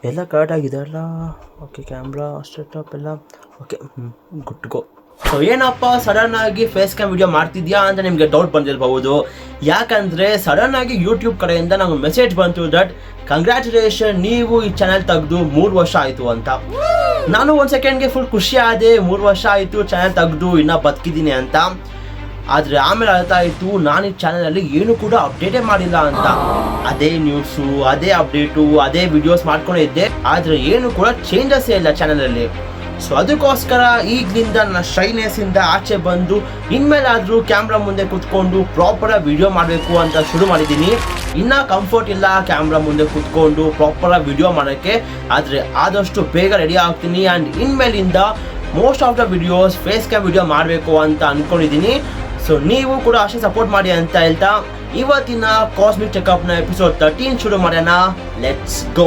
ಎಲ್ಲ ಕರೆಕ್ಟಾಗಿದೆ ಅಲ್ಲ. Okay, camera setup ಎಲ್ಲ ಓಕೆ, ಗುಡ್ ಗೋ. ಸೊ ಏನಪ್ಪ ಸಡನ್ ಆಗಿ ಫೇಸ್ ಕ್ಯಾಮ್ ವಿಡಿಯೋ ಮಾಡ್ತಿದ್ಯಾ ಅಂತ ನಿಮಗೆ ಡೌಟ್ ಬಂದಿರಬಹುದು. ಯಾಕಂದರೆ ಸಡನ್ ಆಗಿ ಯೂಟ್ಯೂಬ್ ಕಡೆಯಿಂದ ನಮಗೆ ಮೆಸೇಜ್ ಬಂತು ದಟ್ ಕಂಗ್ರ್ಯಾಚುಲೇಷನ್, ನೀವು ಈ ಚಾನೆಲ್ ತೆಗೆದು 3 ವರ್ಷ ಆಯಿತು ಅಂತ. ನಾನು ಒಂದು ಸೆಕೆಂಡ್ಗೆ ಫುಲ್ ಖುಷಿ ಆದೆ, 3 ವರ್ಷ ಆಯಿತು ಚಾನೆಲ್ ತೆಗೆದು, ಇನ್ನೂ ಬದುಕಿದ್ದೀನಿ ಅಂತ. ಆದರೆ ಆಮೇಲೆ ಅರ್ಥ ಆಯಿತು ನಾನು ಈ ಚಾನಲಲ್ಲಿ ಏನು ಕೂಡ ಅಪ್ಡೇಟೇ ಮಾಡಿಲ್ಲ ಅಂತ. ಅದೇ ನ್ಯೂಸು, ಅದೇ ಅಪ್ಡೇಟು, ಅದೇ ವಿಡಿಯೋಸ್ ಮಾಡ್ಕೊಂಡೇ ಇದ್ದೆ, ಆದರೆ ಏನು ಕೂಡ ಚೇಂಜಸ್ಸೇ ಇಲ್ಲ ಚಾನಲಲ್ಲಿ. ಸೊ ಅದಕ್ಕೋಸ್ಕರ ಈಗಲಿಂದ ನನ್ನ ಶೈನೆಸ್ಸಿಂದ ಆಚೆ ಬಂದು ಇನ್ಮೇಲಾದರೂ ಕ್ಯಾಮ್ರಾ ಮುಂದೆ ಕೂತ್ಕೊಂಡು ಪ್ರಾಪರಾಗಿ ವಿಡಿಯೋ ಮಾಡಬೇಕು ಅಂತ ಶುರು ಮಾಡಿದ್ದೀನಿ. ಇನ್ನೂ ಕಂಫರ್ಟ್ ಇಲ್ಲ ಕ್ಯಾಮ್ರಾ ಮುಂದೆ ಕೂತ್ಕೊಂಡು ಪ್ರಾಪರಾಗಿ ವಿಡಿಯೋ ಮಾಡೋಕ್ಕೆ, ಆದರೆ ಆದಷ್ಟು ಬೇಗ ರೆಡಿ ಆಗ್ತೀನಿ. ಆ್ಯಂಡ್ ಇನ್ಮೇಲಿಂದ most of the videos face cam video ಮಾಡಬೇಕು ಅಂತ ಅಂದ್ಕೊಂಡಿದ್ದೀನಿ. ಸೊ ನೀವು ಕೂಡ ಅಷ್ಟೇ ಸಪೋರ್ಟ್ ಮಾಡಿ ಅಂತ ಹೇಳ್ತಾ ಇವತ್ತಿನ ಕಾಸ್ಮಿಕ್ ಚೆಕಪ್ನ ಎಪಿಸೋಡ್ 13 ಶುರು ಮಾಡೋಣ. Let's go.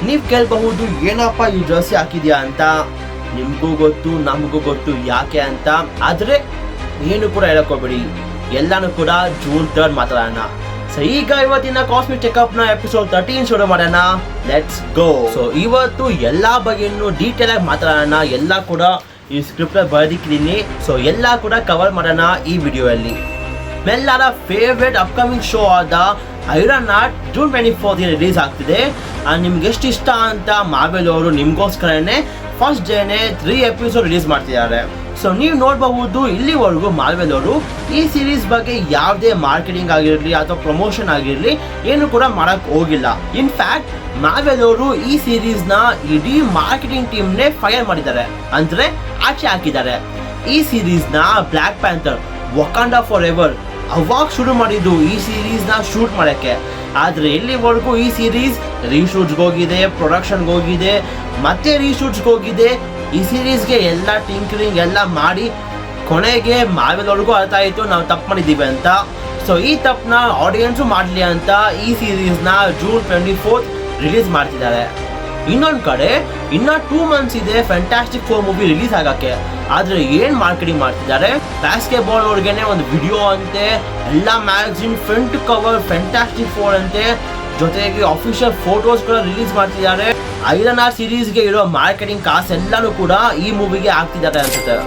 ನೀವು ಕೇಳಬಹುದು ಏನಪ್ಪ ಈ ಡ್ರೆಸ್ ಹಾಕಿದ್ಯಾ ಅಂತ. ನಿಮಗೂ ಗೊತ್ತು, ನಮಗೂ ಗೊತ್ತು ಯಾಕೆ ಅಂತ. ಆದರೆ ಏನು ಕೂಡ ಹೇಳಕೋಬೇಡಿ, ಎಲ್ಲಾನು ಕೂಡ ಜೂನ್ 3 ಮಾತಾಡೋಣ. ಸೊ ಈಗ ಇವತ್ತಿನ ಕಾಸ್ಮಿಕ್ ಚೆಕಪ್ನ ಎಪಿಸೋಡ್ 13 ಶುರು ಮಾಡೋಣ. Let's go. ಸೊ ಇವತ್ತು ಎಲ್ಲ ಬಗ್ಗೆನೂ ಡೀಟೇಲ್ ಆಗಿ ಮಾತಾಡೋಣ. ಎಲ್ಲ ಕೂಡ ಈ ಸ್ಕ್ರಿಪ್ಟಲ್ಲಿ ಬರೆದಿದ್ದೀನಿ. ಸೊ ಎಲ್ಲ ಕೂಡ ಕವರ್ ಮಾಡೋಣ ಈ ವಿಡಿಯೋಯಲ್ಲಿ. ಎಲ್ಲರ ಫೇವ್ರೆಟ್ ಅಪ್ಕಮಿಂಗ್ ಶೋ ಆದ ಐರನ್ ನಾಟ್ ಜೂನ್ 24 ರಿಲೀಸ್ ಆಗ್ತಿದೆ. ನಿಮ್ಗೆ ಎಷ್ಟು ಇಷ್ಟ ಅಂತ ಮಾರ್ವೆಲ್ ಅವರು ನಿಮಗೋಸ್ಕರನೇ ಫಸ್ಟ್ ಡೇನೆ 3 ಎಪಿಸೋಡ್ ರಿಲೀಸ್ ಮಾಡ್ತಿದ್ದಾರೆ. ಸೊ ನೀವು ನೋಡಬಹುದು, ಇಲ್ಲಿವರೆಗೂ ಮಾರ್ವೆಲ್ ಅವರು ಈ ಸೀರೀಸ್ ಬಗ್ಗೆ ಯಾವುದೇ ಮಾರ್ಕೆಟಿಂಗ್ ಆಗಿರಲಿ ಅಥವಾ ಪ್ರಮೋಷನ್ ಆಗಿರಲಿ ಏನು ಕೂಡ ಮಾಡೋಕ್ಕೆ ಹೋಗಿಲ್ಲ. ಇನ್ಫ್ಯಾಕ್ಟ್ ಮಾರ್ವೆಲ್ ಅವರು ಈ ಸೀರೀಸ್ನ ಇಡೀ ಮಾರ್ಕೆಟಿಂಗ್ ಟೀಮ್ನೇ ಫೈರ್ ಮಾಡಿದ್ದಾರೆ, ಅಂದರೆ ಆಚೆ ಹಾಕಿದ್ದಾರೆ. ಈ ಸೀರೀಸ್ನ ಬ್ಲ್ಯಾಕ್ ಪ್ಯಾಂಥರ್ ವಕಾಂಡಾ ಫಾರ್ ಎವರ್ ಅವಾಗ ಶುರು ಮಾಡಿದ್ದು ಈ ಸೀರೀಸ್ನ ಶೂಟ್ ಮಾಡೋಕ್ಕೆ. ಆದರೆ ಎಲ್ಲಿವರೆಗೂ ಈ ಸೀರೀಸ್ ರೀಶೂಟ್ಸ್ಗೆ ಹೋಗಿದೆ, ಪ್ರೊಡಕ್ಷನ್ಗೆ ಹೋಗಿದೆ, ಮತ್ತೆ ರೀಶೂಟ್ಸ್ಗೆ ಹೋಗಿದೆ. ಈ ಸೀರೀಸ್ಗೆ ಎಲ್ಲ ಟಿಂಕರಿಂಗ್ ಎಲ್ಲ ಮಾಡಿ ಕೊನೆಗೆ ಮಾರ್ವೆಲ್ ಅವ್ರಿಗೂ ಅರ್ಥ ಆಯಿತು ನಾವು ತಪ್ಪು ಮಾಡಿದ್ದೀವಿ ಅಂತ. ಸೊ ಈ ತಪ್ಪನ್ನ ಆಡಿಯನ್ಸು ಮಾಡಲಿ ಅಂತ ಈ ಸೀರೀಸ್ನ ಜೂನ್ 24 ರಿಲೀಸ್ ಮಾಡ್ತಿದ್ದಾರೆ. ಇನ್ನೊಂದು ಕಡೆ ಇನ್ನು 2 ಮಂತ್ಸ್ ಇದೆ ಫ್ಯಾಂಟಾಸ್ಟಿಕ್ 4 ಮೂವಿ ರಿಲೀಸ್ ಆಗೋಕ್ಕೆ. ಆದರೆ ಏನು ಮಾರ್ಕೆಟಿಂಗ್ ಮಾಡ್ತಿದ್ದಾರೆ, ಬ್ಯಾಸ್ಕೆಟ್ಬಾಲ್ ಅವ್ರಿಗೇನೆ ಒಂದು ವಿಡಿಯೋ ಅಂತೆ, ಎಲ್ಲ ಮ್ಯಾಗಝಿನ್ ಫ್ರಂಟ್ ಕವರ್ ಫ್ಯಾಂಟಾಸ್ಟಿಕ್ 4 ಅಂತೆ, ಜೊತೆಗೆ ಅಫಿಷಿಯಲ್ ಫೋಟೋಸ್ ಕೂಡ ರಿಲೀಸ್ ಮಾಡ್ತಿದ್ದಾರೆ. ಐರನ್ ಆರ್ ಸೀರೀಸ್ಗೆ ಇರೋ ಮಾರ್ಕೆಟಿಂಗ್ ಕಾಸು ಎಲ್ಲನೂ ಕೂಡ ಈ ಮೂವಿಗೆ ಹಾಕ್ತಿದ್ದಾರೆ ಅನ್ಸುತ್ತೆ.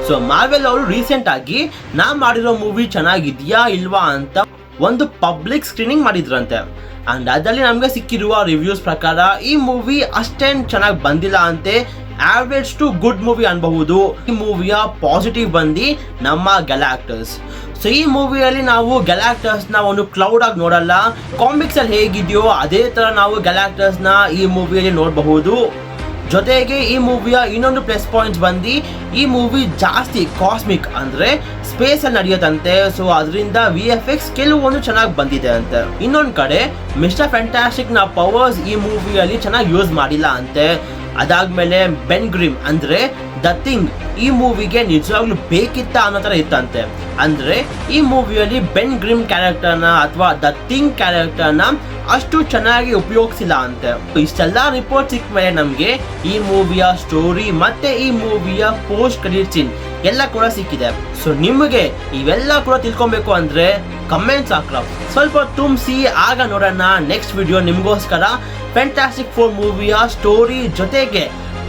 ಸೊ ಮಾರ್ವೆಲ್ ಅವರು ರೀಸೆಂಟ್ ಆಗಿ ನಾ ಮಾಡಿರೋ ಮೂವಿ ಚೆನ್ನಾಗಿದ್ಯಾ ಇಲ್ವಾ ಅಂತ ಒಂದು ಪಬ್ಲಿಕ್ ಸ್ಕ್ರೀನಿಂಗ್ ಮಾಡಿದ್ರಂತೆ. ಅಂಡ್ ಅದರಲ್ಲಿ ನಮಗೆ ಸಿಕ್ಕಿರುವ ರಿವ್ಯೂಸ್ ಪ್ರಕಾರ ಈ ಮೂವಿ ಅಷ್ಟೇನು ಚೆನ್ನಾಗಿ ಬಂದಿಲ್ಲ ಅಂತೆ. ಆವ್ರೇಜ್ ಟು ಗುಡ್ ಮೂವಿ ಅನ್ಬಹುದು. ಈ ಮೂವಿಯ ಪಾಸಿಟಿವ್ ಬಂದು ನಮ್ಮ ಗ್ಯಾಲಾಕ್ಟರ್ಸ್. ಸೊ ಈ ಮೂವಿಯಲ್ಲಿ ನಾವು ಗ್ಯಾಲಾಕ್ಟರ್ಸ್ನ ಒಂದು ಕ್ಲೌಡ್ ಆಗಿ ನೋಡಲ್ಲ. ಕಾಮಿಕ್ಸ್ ಅಲ್ಲಿ ಹೇಗಿದೆಯೋ ಅದೇ ತರ ನಾವು ಗ್ಯಾಲಾಕ್ಟರ್ಸ್ನ ಈ ಮೂವಿಯಲ್ಲಿ ನೋಡಬಹುದು. ಜೊತೆಗೆ ಈ ಮೂವಿಯ ಇನ್ನೊಂದು ಪ್ಲಸ್ ಪಾಯಿಂಟ್ಸ್ ಬಂದು ಈ ಮೂವಿ ಜಾಸ್ತಿ ಕಾಸ್ಮಿಕ್ ಅಂದರೆ ಸ್ಪೇಸ್ ಅಲ್ಲಿ ನಡೆಯುತ್ತಂತೆ. ಸೊ ಅದರಿಂದ VFX ಕೆಲವೊಂದು ಚೆನ್ನಾಗಿ ಬಂದಿದೆ ಅಂತೆ. ಇನ್ನೊಂದು ಕಡೆ ಮಿಸ್ಟರ್ ಫ್ಯಾಂಟಾಸ್ಟಿಕ್ ನ ಪವರ್ಸ್ ಈ ಮೂವಿಯಲ್ಲಿ ಚೆನ್ನಾಗಿ ಯೂಸ್ ಮಾಡಿಲ್ಲ ಅಂತೆ. ಅದಾದ್ಮೇಲೆ ಬೆನ್ ಗ್ರಿಮ್ ಅಂದ್ರೆ ದ ಥಿಂಗ್ ಈ ಮೂವಿಗೆ ನಿಜವಾಗ್ಲೂ ಬೇಕಿತ್ತ ಅನ್ನೋ ಥರ ಇತ್ತಂತೆ. ಅಂದ್ರೆ ಈ ಮೂವಿಯಲ್ಲಿ ಬೆನ್ ಗ್ರಿಮ್ ಕ್ಯಾರೆಕ್ಟರ್ನ ಅಥವಾ ದ ಥಿಂಗ್ ಕ್ಯಾರೆಕ್ಟರ್ನ ಅಷ್ಟು ಚೆನ್ನಾಗಿ ಉಪಯೋಗಿಸಿಲ್ಲ ಅಂತೆ. ಇಷ್ಟೆಲ್ಲ ರಿಪೋರ್ಟ್ ಸಿಕ್ಕ ಮೇಲೆ ನಮಗೆ ಈ ಮೂವಿಯ ಸ್ಟೋರಿ ಮತ್ತೆ ಈ ಮೂವಿಯ ಪೋಸ್ಟ್ ಕ್ರೆಡಿಟ್ ಸೀನ್ ಎಲ್ಲ ಕೂಡ ಸಿಕ್ಕಿದೆ. ಸೊ ನಿಮಗೆ ಇವೆಲ್ಲ ಕೂಡ ತಿಳ್ಕೊಬೇಕು ಅಂದ್ರೆ ಕಮೆಂಟ್ಸ್ ಹಾಕ್ರ, ಸ್ವಲ್ಪ ತುಂಬಿಸಿ, ಆಗ ನೋಡೋಣ ನೆಕ್ಸ್ಟ್ ವಿಡಿಯೋ ನಿಮಗೋಸ್ಕರ ಫ್ಯಾಂಟಾಸ್ಟಿಕ್ 4 ಮೂವಿಯ ಸ್ಟೋರಿ ಜೊತೆಗೆ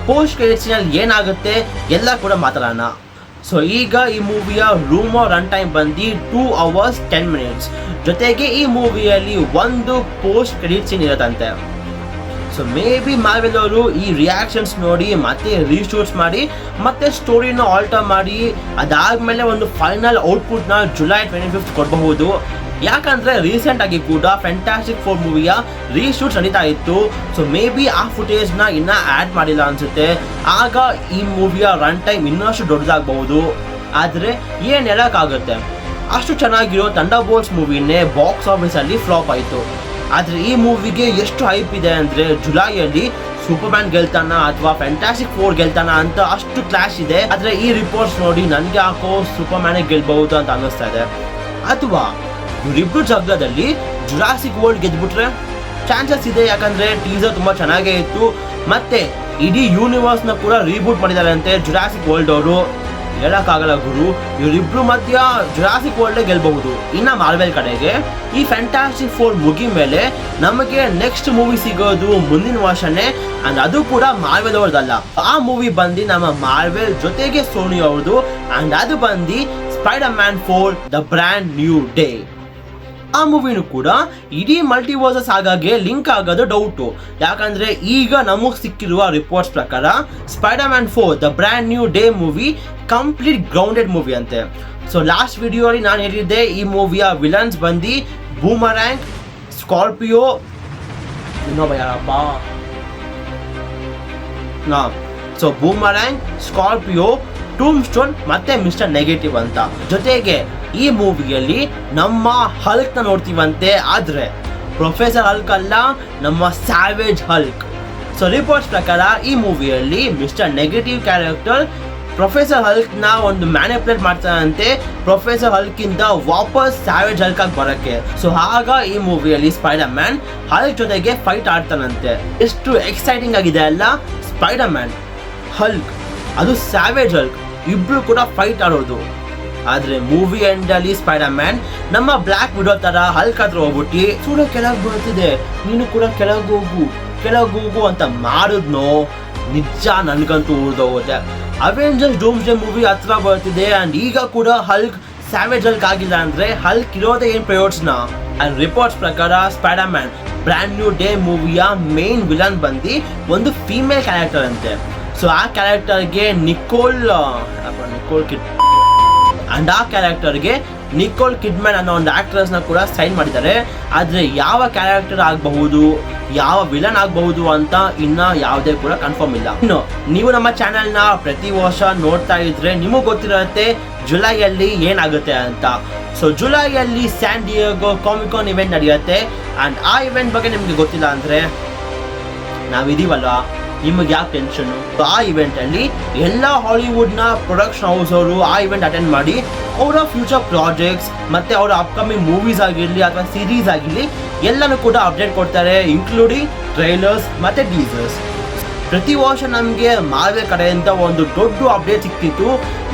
ಪೋಸ್ಟ್ ಕ್ರೆಡಿಟ್ ಸೀನಲ್ಲಿ ಏನಾಗುತ್ತೆ ಎಲ್ಲ ಕೂಡ ಮಾತಾಡೋಣ. ಸೊ ಈಗ ಈ ಮೂವಿಯ ರೂಮರ್ ರನ್ ಟೈಮ್ ಬಂದು 2 hours 10 minutes. ಜೊತೆಗೆ ಈ ಮೂವಿಯಲ್ಲಿ ಒಂದು ಪೋಸ್ಟ್ ಕ್ರೆಡಿಟ್ ಸೀನ್ ಇರುತ್ತಂತೆ. ಸೊ ಮೇ ಬಿ ಮಾರ್ವೆಲ್ ಅವರು ಈ ರಿಯಾಕ್ಷನ್ಸ್ ನೋಡಿ ಮತ್ತೆ ರೀಶೂಟ್ಸ್ ಮಾಡಿ ಮತ್ತೆ ಸ್ಟೋರಿನ ಆಲ್ಟರ್ ಮಾಡಿ ಅದಾದ್ಮೇಲೆ ಒಂದು ಫೈನಲ್ ಔಟ್ಪುಟ್ನ ಜುಲೈ 25 ಕೊಡಬಹುದು. ಯಾಕಂದ್ರೆ ರೀಸೆಂಟ್ ಆಗಿ ಕೂಡ ಫ್ಯಾಂಟಾಸ್ಟಿಕ್ 4 ಮೂವಿಯ ರೀಶೂಟ್ಸ್ ನಡೀತಾ ಇತ್ತು. ಸೊ ಮೇ ಬಿ ಆ ಫುಟೇಜ್ನ ಇನ್ನೂ ಆ್ಯಡ್ ಮಾಡಿಲ್ಲ ಅನ್ಸುತ್ತೆ. ಆಗ ಈ ಮೂವಿಯ ರನ್ ಟೈಮ್ ಇನ್ನಷ್ಟು ದೊಡ್ಡದಾಗಬಹುದು. ಆದರೆ ಏನು ಹೇಳೋಕ್ಕಾಗುತ್ತೆ, ಅಷ್ಟು ಚೆನ್ನಾಗಿರೋ ಥಂಡರ್ಬೋಲ್ಟ್ಸ್ ಮೂವಿನೇ ಬಾಕ್ಸ್ ಆಫೀಸಲ್ಲಿ ಫ್ಲಾಪ್ ಆಯಿತು. ಆದರೆ ಈ ಮೂವಿಗೆ ಎಷ್ಟು ಹೈಪ್ ಇದೆ ಅಂದರೆ ಜುಲೈಯಲ್ಲಿ ಸೂಪರ್ಮ್ಯಾನ್ ಗೆಲ್ತಾನ ಅಥವಾ ಫ್ಯಾಂಟಾಸ್ಟಿಕ್ 4 ಗೆಲ್ತಾನ ಅಂತ ಅಷ್ಟು ಕ್ಲಾಶ್ ಇದೆ. ಆದರೆ ಈ ರಿಪೋರ್ಟ್ಸ್ ನೋಡಿ ನನಗೆ ಯಾಕೋ ಸೂಪರ್ಮ್ಯಾನೇ ಗೆಲ್ಬಹುದು ಅಂತ ಅನ್ನಿಸ್ತಾ ಇದೆ. ಅಥವಾ ಇವರಿಬ್ರು ಜಗಳದಲ್ಲಿ ಜುರಾಸಿಕ್ ವರ್ಲ್ಡ್ ಗೆದ್ಬಿಟ್ರೆ ಚಾನ್ಸಸ್ ಇದೆ. ಯಾಕಂದರೆ ಟೀಸರ್ ತುಂಬ ಚೆನ್ನಾಗೇ ಇತ್ತು. ಮತ್ತೆ ಇಡೀ ಯೂನಿವರ್ಸ್ನ ಕೂಡ ರೀಬೂಟ್ ಮಾಡಿದ್ದಾರೆ ಅಂತೆ ಜುರಾಸಿಕ್ ವರ್ಲ್ಡ್ ಅವರು. ಹೇಳಕ್ಕಾಗಲ್ಲ ಗುರು, ಇವರಿಬ್ರು ಮಧ್ಯ ಜುರಾಸಿಕ್ ವರ್ಲ್ಡ್ ಗೆಲ್ಬಹುದು. ಇನ್ನ ಮಾರ್ವೆಲ್ ಕಡೆಗೆ ಈ ಫ್ಯಾಂಟಾಸ್ಟಿಕ್ ಫೋರ್ ಮುಗಿ ಮೇಲೆ ನಮಗೆ ನೆಕ್ಸ್ಟ್ ಮೂವಿ ಸಿಗೋದು ಮುಂದಿನ ವರ್ಷನೇ, ಅಂಡ್ ಅದು ಕೂಡ ಮಾರ್ವೆಲ್ ಅವ್ರದಲ್ಲ. ಆ ಮೂವಿ ಬಂದು ನಮ್ಮ ಮಾರ್ವೆಲ್ ಜೊತೆಗೆ ಸೋನಿ ಅವ್ರದ್ದು, ಅಂಡ್ ಅದು ಬಂದು spider-man 4 the brand new day. ಆ ಮೂವಿನೂ ಕೂಡ ಇಡೀ ಮಲ್ಟಿವರ್ಸಸ್ ಆಗಾಗೆ ಲಿಂಕ್ ಆಗೋದು ಡೌಟು. ಯಾಕಂದ್ರೆ ಈಗ ನಮಗ್ ಸಿಕ್ಕಿರುವ ರಿಪೋರ್ಟ್ಸ್ ಪ್ರಕಾರ spider-man 4 the brand new day movie complete grounded movie ಅಂತೆ. ಸೊ ಲಾಸ್ಟ್ ವಿಡಿಯೋ ಅಲ್ಲಿ ನಾನು ಹೇಳಿದ್ದೆ ಈ ಮೂವಿಯ ವಿಲನ್ಸ್ ಬಂದು ಬೂಮರ್ಯಾಂಗ್, ಸ್ಕಾರ್ಪಿಯೋ, ಇನ್ನೊಬ್ಬ ಯಾರಪ್ಪ, ಸೊ ಬೂಮರ್ಯಾಂಗ್, ಸ್ಕಾರ್ಪಿಯೋ, ಟೂಮ್ ಸ್ಟೋನ್ ಮತ್ತೆ ಮಿಸ್ಟರ್ ನೆಗೆಟಿವ್ ಅಂತ. ಜೊತೆಗೆ ಈ ಮೂವಿಯಲ್ಲಿ ನಮ್ಮ ಹಲ್ಕ್ ನ ನೋಡ್ತೀವಂತೆ, ಆದ್ರೆ ಪ್ರೊಫೆಸರ್ ಹಲ್ಕ್ ಅಲ್ಲ, ನಮ್ಮ ಸ್ಯಾವೇಜ್ ಹಲ್ಕ್. ಸೊ ರಿಪೋರ್ಟ್ಸ್ ಪ್ರಕಾರ ಈ ಮೂವಿಯಲ್ಲಿ mister negative character professor Hulk ನ ಒಂದು ಮ್ಯಾನಿಪುಲೇಟ್ ಮಾಡ್ತಾರಂತೆ, ಪ್ರೊಫೆಸರ್ ಹಲ್ಕ್ ಇಂದ ವಾಪಸ್ ಸ್ಯಾವೇಜ್ ಹಲ್ಕ್ ಆಗಿ ಬರಕ್ಕೆ. ಸೊ ಆಗ ಈ ಮೂವಿಯಲ್ಲಿ ಸ್ಪೈಡರ್ ಮ್ಯಾನ್ ಹಲ್ಕ್ ಜೊತೆಗೆ ಫೈಟ್ ಆಡ್ತಾನಂತೆ. ಎಷ್ಟು ಎಕ್ಸೈಟಿಂಗ್ ಆಗಿದೆ ಅಲ್ಲ, ಸ್ಪೈಡರ್ ಮ್ಯಾನ್, ಹಲ್ಕ್, ಅದು ಸ್ಯಾವೇಜ್ ಹಲ್ಕ್ ಇಬ್ರು ಕೂಡ ಫೈಟ್ ಆಡೋದು. ಆದ್ರೆ ಮೂವಿ ಎಂಡ್ ಅಲ್ಲಿ ಸ್ಪೈಡರ್ ಮ್ಯಾನ್ ನಮ್ಮ ಬ್ಲ್ಯಾಕ್ ವಿಡೋ ತರ ಹಲ್ಕ್ ಹತ್ರ ಹೋಗ್ಬಿಟ್ಟು ಸೂರ್ಯ ಕೆಳಗ್ ಬರ್ತಿದೆ, ನೀನು ಕೂಡ ಕೆಳಗ್ ಹೋಗು ಅಂತ ಮಾಡಿದ್ನೋ, ನಿಜ ನನ್ಗಂತೂ ಉಳ್ದೋಗುತ್ತೆ. ಅವೆಂಜರ್ಸ್ ಡೂಮ್ಸ್ಡೇ ಮೂವಿ ಹತ್ರ ಬರ್ತಿದೆ, ಅಂಡ್ ಈಗ ಕೂಡ ಹಲ್ಕ್ ಸ್ಯಾವೇಜ್ ಹಲ್ಕ್ ಆಗಿಲ್ಲ ಅಂದ್ರೆ ಹಲ್ಕ್ ಇರೋದೇ ಏನ್ ಪ್ರಯೋಜನ. ಅಂಡ್ ರಿಪೋರ್ಟ್ಸ್ ಪ್ರಕಾರ Spider Man brand new day ಮೂವಿಯ ಮೇನ್ ವಿಲನ್ ಬಂದು ಒಂದು ಫೀಮೇಲ್ ಕ್ಯಾರೆಕ್ಟರ್ ಅಂತೆ. ಸೊ ಆ ಕ್ಯಾರೆಕ್ಟರ್ಗೆ ನಿಕೋಲ್ ಅಂಡ್ ಆ ಕ್ಯಾರೆಕ್ಟರ್ಗೆ ನಿಕೋಲ್ ಕಿಡ್ಮ್ಯಾನ್ ಅನ್ನೋ ಒಂದು ಆಕ್ಟ್ರೆಸ್ ನ ಕೂಡ ಸೈನ್ ಮಾಡಿದ್ದಾರೆ. ಆದ್ರೆ ಯಾವ ಕ್ಯಾರೆಕ್ಟರ್ ಆಗಬಹುದು, ಯಾವ ವಿಲನ್ ಆಗಬಹುದು ಅಂತ ಇನ್ನ ಯಾವುದೇ ಕೂಡ ಕನ್ಫರ್ಮ್ ಇಲ್ಲ. ಇನ್ನು ನೀವು ನಮ್ಮ ಚಾನೆಲ್ ನ ಪ್ರತಿ ವರ್ಷ ನೋಡ್ತಾ ಇದ್ರೆ ನಿಮಗೆ ಗೊತ್ತಿರುತ್ತೆ ಜುಲೈಯಲ್ಲಿ ಏನಾಗುತ್ತೆ ಅಂತ. ಸೊ ಜುಲೈಯಲ್ಲಿ ಸ್ಯಾನ್ ಡಿಯೇಗೋ ಕಾಮಿಕಾನ್ ಇವೆಂಟ್ ನಡೆಯುತ್ತೆ, ಅಂಡ್ ಆ ಇವೆಂಟ್ ಬಗ್ಗೆ ನಿಮ್ಗೆ ಗೊತ್ತಿಲ್ಲ ಅಂದ್ರೆ ನಾವಿದೀವಲ್ವಾ, ನಿಮಗೆ ಯಾಕೆ ಟೆನ್ಷನ್ನು. ಆ ಇವೆಂಟ್ ಅಲ್ಲಿ ಎಲ್ಲ ಹಾಲಿವುಡ್ ನ ಪ್ರೊಡಕ್ಷನ್ ಹೌಸ್ ಅವರು ಆ ಇವೆಂಟ್ ಅಟೆಂಡ್ ಮಾಡಿ ಅವರ ಫ್ಯೂಚರ್ ಪ್ರಾಜೆಕ್ಟ್ಸ್ ಮತ್ತೆ ಅವರ ಅಪ್ಕಮಿಂಗ್ ಮೂವೀಸ್ ಆಗಿರಲಿ ಅಥವಾ ಸೀರೀಸ್ ಆಗಿರಲಿ ಎಲ್ಲನೂ ಕೂಡ ಅಪ್ಡೇಟ್ ಕೊಡ್ತಾರೆ, ಇನ್ಕ್ಲೂಡಿಂಗ್ ಟ್ರೈಲರ್ಸ್ ಮತ್ತೆ ಟೀಸರ್ಸ್. ಪ್ರತಿ ವರ್ಷ ನಮಗೆ ಮಾರ್ವೆಲ್ ಕಡೆಯಿಂದ ಒಂದು ದೊಡ್ಡ ಅಪ್ಡೇಟ್ ಸಿಕ್ತಿತ್ತು.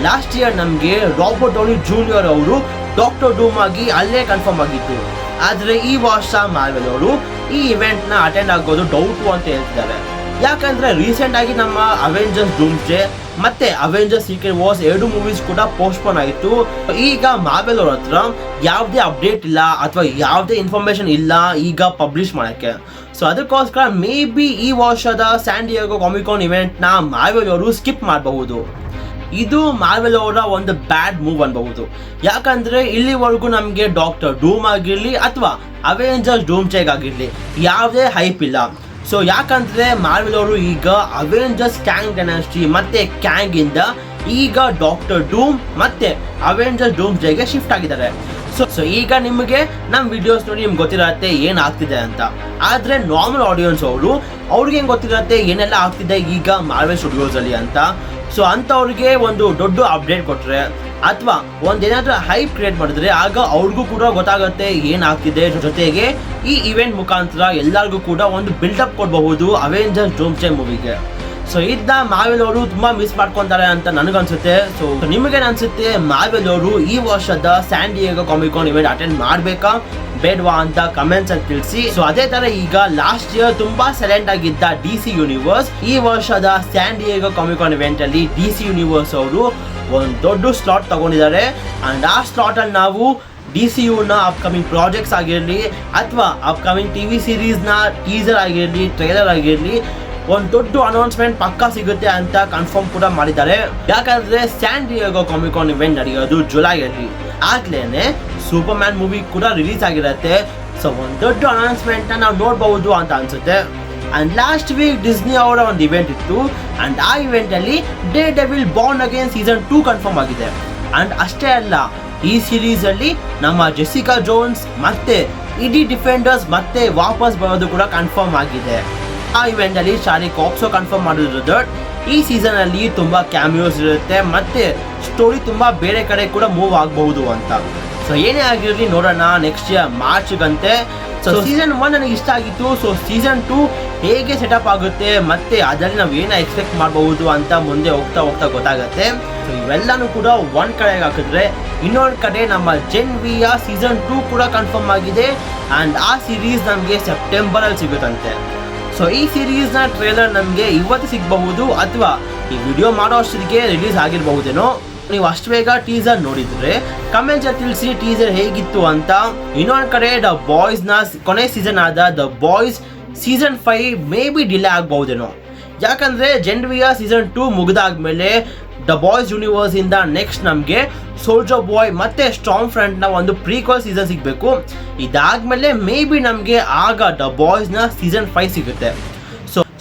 ಲಾಸ್ಟ್ ಇಯರ್ ನಮಗೆ ರಾಬರ್ಟ್ ಡೌನಿ ಜೂನಿಯರ್ ಅವರು ಡಾಕ್ಟರ್ ಡೂಮ್ ಆಗಿ ಅಲ್ಲೇ ಕನ್ಫರ್ಮ್ ಆಗಿತ್ತು. ಆದ್ರೆ ಈ ವರ್ಷ ಮಾರ್ವೆಲ್ ಅವರು ಈ ಇವೆಂಟ್ ನ ಅಟೆಂಡ್ ಆಗೋದು ಡೌಟು ಅಂತ ಹೇಳ್ತಿದ್ದಾರೆ. ಯಾಕಂದ್ರೆ ರೀಸೆಂಟ್ ಆಗಿ ನಮ್ಮ ಅವೆಂಜರ್ಸ್ ಡೂಮ್ಸ್ಡೇ ಮತ್ತೆ ಅವೆಂಜರ್ಸ್ ಸೀಕ್ರೆಟ್ ವಾರ್ಸ್ 2 ಮೂವೀಸ್ ಕೂಡ ಪೋಸ್ಟ್ಪೋನ್ ಆಯಿತು. ಈಗ ಮಾರ್ವೆಲ್ ಅವ್ರ ಹತ್ರ ಯಾವುದೇ ಅಪ್ಡೇಟ್ ಇಲ್ಲ ಅಥವಾ ಯಾವುದೇ ಇನ್ಫಾರ್ಮೇಶನ್ ಇಲ್ಲ ಈಗ ಪಬ್ಲಿಷ್ ಮಾಡಕ್ಕೆ. ಸೊ ಅದಕ್ಕೋಸ್ಕರ ಮೇ ಬಿ ಈ ವರ್ಷದ ಸ್ಯಾನ್ ಡಿಯೇಗೋ ಕಾಮಿಕಾನ್ ಇವೆಂಟ್ ನ ಮಾರ್ವೆಲ್ ಅವರು ಸ್ಕಿಪ್ ಮಾಡಬಹುದು. ಇದು ಮಾರ್ವೆಲ್ ಅವರ ಒಂದು ಬ್ಯಾಡ್ ಮೂವ್ ಅನ್ಬಹುದು. ಯಾಕಂದ್ರೆ ಇಲ್ಲಿವರೆಗೂ ನಮಗೆ ಡಾಕ್ಟರ್ ಡೂಮ್ ಆಗಿರ್ಲಿ ಅಥವಾ ಅವೆಂಜರ್ಸ್ ಡೂಮ್ಸ್ಡೇ ಆಗಿರ್ಲಿ ಯಾವುದೇ ಹೈಪ್ ಇಲ್ಲ. ಸೊ ಯಾಕಂದ್ರೆ ಮಾರ್ವೆಲ್ ಅವರು ಈಗ ಅವೆಂಜರ್ಸ್ ಕ್ಯಾಂಗ್ ಡೈನಾಸ್ಟಿ ಮತ್ತೆ ಕ್ಯಾಂಗ್ ಇಂದ ಈಗ ಡಾಕ್ಟರ್ ಡೂಮ್ ಮತ್ತೆ ಅವೆಂಜರ್ಸ್ ಡೂಮ್ಸ್ಡೇಗೆ ಶಿಫ್ಟ್ ಆಗಿದ್ದಾರೆ. ಸೊ ಈಗ ನಿಮಗೆ ನಮ್ಮ ವಿಡಿಯೋಸ್ ನೋಡಿ ನಿಮ್ಗೆ ಗೊತ್ತಿರತ್ತೆ ಏನಾಗ್ತಿದೆ ಅಂತ. ಆದ್ರೆ ನಾರ್ಮಲ್ ಆಡಿಯನ್ಸ್ ಅವ್ರಿಗೆ ಹೆಂಗ್ ಗೊತ್ತಿರತ್ತೆ ಏನೆಲ್ಲ ಆಗ್ತಿದೆ ಈಗ ಮಾರ್ವೆಲ್ ಸ್ಟುಡಿಯೋಸ್ ಅಲ್ಲಿ ಅಂತ. ಸೊ ಅಂತವ್ರಿಗೆ ಒಂದು ದೊಡ್ಡ ಅಪ್ಡೇಟ್ ಕೊಟ್ರೆ ಅಥವಾ ಒಂದೇನಾದ್ರೂ ಹೈಪ್ ಕ್ರಿಯೇಟ್ ಮಾಡಿದ್ರೆ ಆಗ ಅವ್ರಿಗೂ ಕೂಡ ಗೊತ್ತಾಗುತ್ತೆ ಏನಾಗ್ತಿದೆ. ಜೊತೆಗೆ ಈ ಇವೆಂಟ್ ಮುಖಾಂತರ ಎಲ್ಲರಿಗೂ ಕೂಡ ಒಂದು ಬಿಲ್ಡಪ್ ಕೊಡಬಹುದು ಅವೆಂಜರ್ಸ್ ಡೂಮ್ಸ್ಡೇ ಮೂವಿಗೆ. ಸೊ ಇದನ್ನ ಮಾರ್ವೆಲ್ ಅವರು ತುಂಬಾ ಮಿಸ್ ಮಾಡ್ಕೊಂತಾರೆ ಅಂತ ನನಗನ್ಸುತ್ತೆ. ಸೊ ನಿಮಗೇನು ಅನ್ಸುತ್ತೆ, ಮಾರ್ವೆಲ್ ಅವರು ಈ ವರ್ಷದ ಸ್ಯಾನ್ ಡಿಯೇಗೋ ಕಾಮಿಕಾನ್ ಇವೆಂಟ್ ಅಟೆಂಡ್ ಮಾಡ್ಬೇಕಾ ಬೇಡವಾ ಅಂತ ಕಮೆಂಟ್ಸ್ ಅಲ್ಲಿ ತಿಳಿಸಿ. ಸೊ ಅದೇ ತರ ಈಗ ಲಾಸ್ಟ್ ಇಯರ್ ತುಂಬಾ ಸೈಲೆಂಟ್ ಆಗಿದ್ದ DC ಯೂನಿವರ್ಸ್ ಈ ವರ್ಷದ ಸ್ಯಾನ್ ಡಿಯೇಗೋ ಕಾಮಿಕಾನ್ ಇವೆಂಟ್ ಅಲ್ಲಿ DC ಯೂನಿವರ್ಸ್ ಅವರು ಒಂದು ದೊಡ್ಡ ಸ್ಲಾಟ್ ತಗೊಂಡಿದ್ದಾರೆ. ಅಂಡ್ ಆ ಸ್ಲಾಟ್ ಅಲ್ಲಿ ನಾವು DCU ನ ಅಪ್ಕಮಿಂಗ್ ಪ್ರಾಜೆಕ್ಟ್ಸ್ ಆಗಿರಲಿ ಅಥವಾ ಅಪ್ಕಮಿಂಗ್ TV ಸೀರೀಸ್ ನ ಟೀಸರ್ ಆಗಿರಲಿ ಟ್ರೈಲರ್ ಆಗಿರಲಿ ಒಂದು ದೊಡ್ಡ ಅನೌನ್ಸ್ಮೆಂಟ್ ಪಕ್ಕಾ ಸಿಗುತ್ತೆ ಅಂತ ಕನ್ಫರ್ಮ್ ಕೂಡ ಮಾಡಿದ್ದಾರೆ. ಯಾಕಂದ್ರೆ ಸ್ಯಾನ್ ಡಿಯೇಗೋ ಕಾಮಿಕಾನ್ ಇವೆಂಟ್ ನಡೆಯೋದು ಜುಲೈಯಲ್ಲಿ, ಆಗ್ಲೇನೆ ಸೂಪರ್ ಮ್ಯಾನ್ ಮೂವಿ ಕೂಡ ರಿಲೀಸ್ ಆಗಿರುತ್ತೆ. ಸೊ ಒಂದು ದೊಡ್ಡ ಅನೌನ್ಸ್ಮೆಂಟ್ ನಾವು ನೋಡಬಹುದು ಅಂತ ಅನ್ಸುತ್ತೆ. ಅಂಡ್ ಲಾಸ್ಟ್ ವೀಕ್ ಡಿಸ್ನಿ ಅವರ ಒಂದು ಇವೆಂಟ್ ಇತ್ತು, ಅಂಡ್ ಆ ಇವೆಂಟ್ ಅಲ್ಲಿ day devil Born again season 2 confirm ಆಗಿದೆ. ಅಂಡ್ ಅಷ್ಟೇ ಅಲ್ಲ, ಈ ಸೀರೀಸ್ ಅಲ್ಲಿ ನಮ್ಮ ಜೆಸಿಕಾ ಜೋನ್ಸ್ ಮತ್ತೆ ಇಡೀ ಡಿಫೆಂಡರ್ಸ್ ಮತ್ತೆ ವಾಪಸ್ ಬರೋದು ಕೂಡ ಕನ್ಫರ್ಮ್ ಆಗಿದೆ. ಆ ಇವೆಂಟ್ ಅಲ್ಲಿ ಶಾರಿ ಕಾಕ್ಸೋ ಕನ್ಫರ್ಮ್ ಮಾಡಿರೋದು. ಈ ಸೀಸನ್ ಅಲ್ಲಿ ತುಂಬಾ ಕ್ಯಾಮಿಯೋಸ್ ಇರುತ್ತೆ ಮತ್ತೆ ಸ್ಟೋರಿ ತುಂಬಾ ಬೇರೆ ಕಡೆ ಕೂಡ ಮೂವ್ ಆಗಬಹುದು ಅಂತ. ಸೊ ಏನೇ ಆಗಿರಲಿ ನೋಡೋಣ, ನೆಕ್ಸ್ಟ್ ಇಯರ್ ಮಾರ್ಚ್ಗಂತೆ ಸೊ ಸೀಸನ್ 1 ನನಗೆ ಇಷ್ಟ ಆಗಿತ್ತು. ಸೊ ಸೀಸನ್ 2 ಹೇಗೆ ಸೆಟಪ್ ಆಗುತ್ತೆ ಮತ್ತೆ ಅದರಲ್ಲಿ ನಾವು ಏನ ಎಕ್ಸ್ಪೆಕ್ಟ್ ಮಾಡಬಹುದು ಅಂತ ಮುಂದೆ ಹೋಗ್ತಾ ಹೋಗ್ತಾ ಗೊತ್ತಾಗುತ್ತೆ. ಸೊ ಇವೆಲ್ಲಾನು ಕೂಡ ಒಂದ್ ಕಡೆಗೆ ಹಾಕಿದ್ರೆ ಇನ್ನೊಂದ್ ಕಡೆ ನಮ್ಮ ಜೆನ್ ವಿಯ ಸೀಸನ್ 2 ಕೂಡ ಕನ್ಫರ್ಮ್ ಆಗಿದೆ ಅಂಡ್ ಆ ಸೀರೀಸ್ ನಮಗೆ ಸೆಪ್ಟೆಂಬರ್ ಅಲ್ಲಿ ಸಿಗುತ್ತಂತೆ. ಸೊ ಈ ಸೀರೀಸ್ ನ ಟ್ರೇಲರ್ ನಮಗೆ ಇವತ್ತು ಸಿಗಬಹುದು ಅಥವಾ ಈ ವಿಡಿಯೋ ಮಾಡೋ ಅಷ್ಟೊತ್ತಿಗೆ ರಿಲೀಸ್ ಆಗಿರಬಹುದೇನೋ. ನೀವು ಅಷ್ಟು ಬೇಗ ಟೀಸರ್ ನೋಡಿದ್ರೆ ಕಮೆಂಟ್ ತಿಳಿಸಿ ಟೀಸರ್ ಹೇಗಿತ್ತು ಅಂತ. ಇನ್ನೊಂದ್ ಕಡೆ ದ ಬಾಯ್ಸ್ ನ ಕೊನೆ ಸೀಸನ್ ಆದ the Boys season 5 maybe delay ಆಗಬಹುದೇನೋ. ಯಾಕಂದ್ರೆ ಜೆನ್ ವಿಯ ಸೀಸನ್ 2 ಮುಗಿದಾದ್ಮೇಲೆ ದ ಬಾಯ್ಸ್ ಯೂನಿವರ್ಸ್ ಇಂದ ನೆಕ್ಸ್ಟ್ ನಮಗೆ ಸೋಲ್ಜರ್ ಬಾಯ್ ಮತ್ತೆ ಸ್ಟ್ರಾಂಗ್ ಫ್ರಂಟ್ ನ ಒಂದು ಪ್ರೀಕ್ವಲ್ ಸೀಸನ್ ಸಿಗಬೇಕು. ಇದಾದ್ಮೇಲೆ ಮೇ ಬಿ ನಮಗೆ ಆಗ ದ ಬಾಯ್ಸ್ ನ ಸೀಸನ್ 5 ಸಿಗುತ್ತೆ.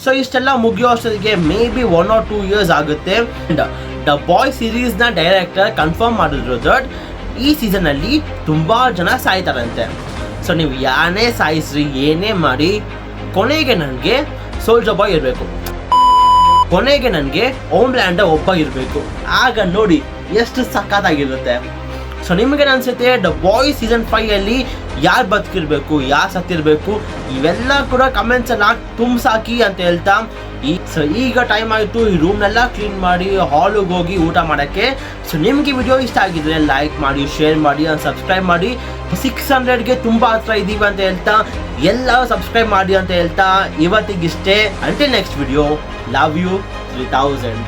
ಸೊ ಇಷ್ಟೆಲ್ಲ ಮುಗಿಯೋ ಅಷ್ಟೊತ್ತಿಗೆ ಮೇ ಬಿ 1 or 2 years ಆಗುತ್ತೆ. ದ ಬಾಯ್ ಸೀರೀಸ್ ನ ಡೈರೆಕ್ಟರ್ ಕನ್ಫರ್ಮ್ ಮಾಡಿದ್ರು ದಟ್ ಈ ಸೀಸನ್ ಅಲ್ಲಿ ತುಂಬಾ ಜನ ಸಾಯ್ತಾರಂತೆ. ಸೊ ನೀವು ಯಾನೇ ಸಾಯಿಸ್ರಿ ಏನೇ ಮಾಡಿ ಕೊನೆಗೆ ನನಗೆ ಸೋಲ್ಜರ್ ಬಾಯ್ ಇರಬೇಕು, ಕೊನೆಗೆ ನನಗೆ ಹೋಮ್ಲ್ಯಾಂಡ್ ಒಬ್ಬ ಇರಬೇಕು. ಆಗ ನೋಡಿ ಎಷ್ಟು ಸಖತ್ತಾಗಿರುತ್ತೆ. ಸೊ ನಿಮಗೆ ಅನ್ಸುತ್ತೆ ದ ಬಾಯ್ ಸೀಸನ್ 5 ಅಲ್ಲಿ ಯಾರು ಬದುಕಿರ್ಬೇಕು ಯಾರು ಸತ್ತಿರ್ಬೇಕು ಇವೆಲ್ಲ ಕೂಡ ಕಮೆಂಟ್ಸ್ ಅಲ್ಲಿ ತುಂಬಿಸಾಕಿ ಅಂತ ಹೇಳ್ತಾ ಸೊ ಈಗ ಟೈಮ್ ಆಯಿತು ಈ ರೂಮ್ನೆಲ್ಲ ಕ್ಲೀನ್ ಮಾಡಿ ಹಾಲಿಗೆ ಹೋಗಿ ಊಟ ಮಾಡೋಕ್ಕೆ. ಸೊ ನಿಮಗೆ ವಿಡಿಯೋ ಇಷ್ಟ ಆಗಿದ್ರೆ ಲೈಕ್ ಮಾಡಿ, ಶೇರ್ ಮಾಡಿ, ಸಬ್ಸ್ಕ್ರೈಬ್ ಮಾಡಿ. 600ಗೆ ತುಂಬ ಹತ್ರ ಇದ್ದೀವಿ ಅಂತ ಹೇಳ್ತಾ ಎಲ್ಲ ಸಬ್ಸ್ಕ್ರೈಬ್ ಮಾಡಿ ಅಂತ ಹೇಳ್ತಾ ಇವತ್ತಿಗಿಷ್ಟೇ. Until next video, love you 3000.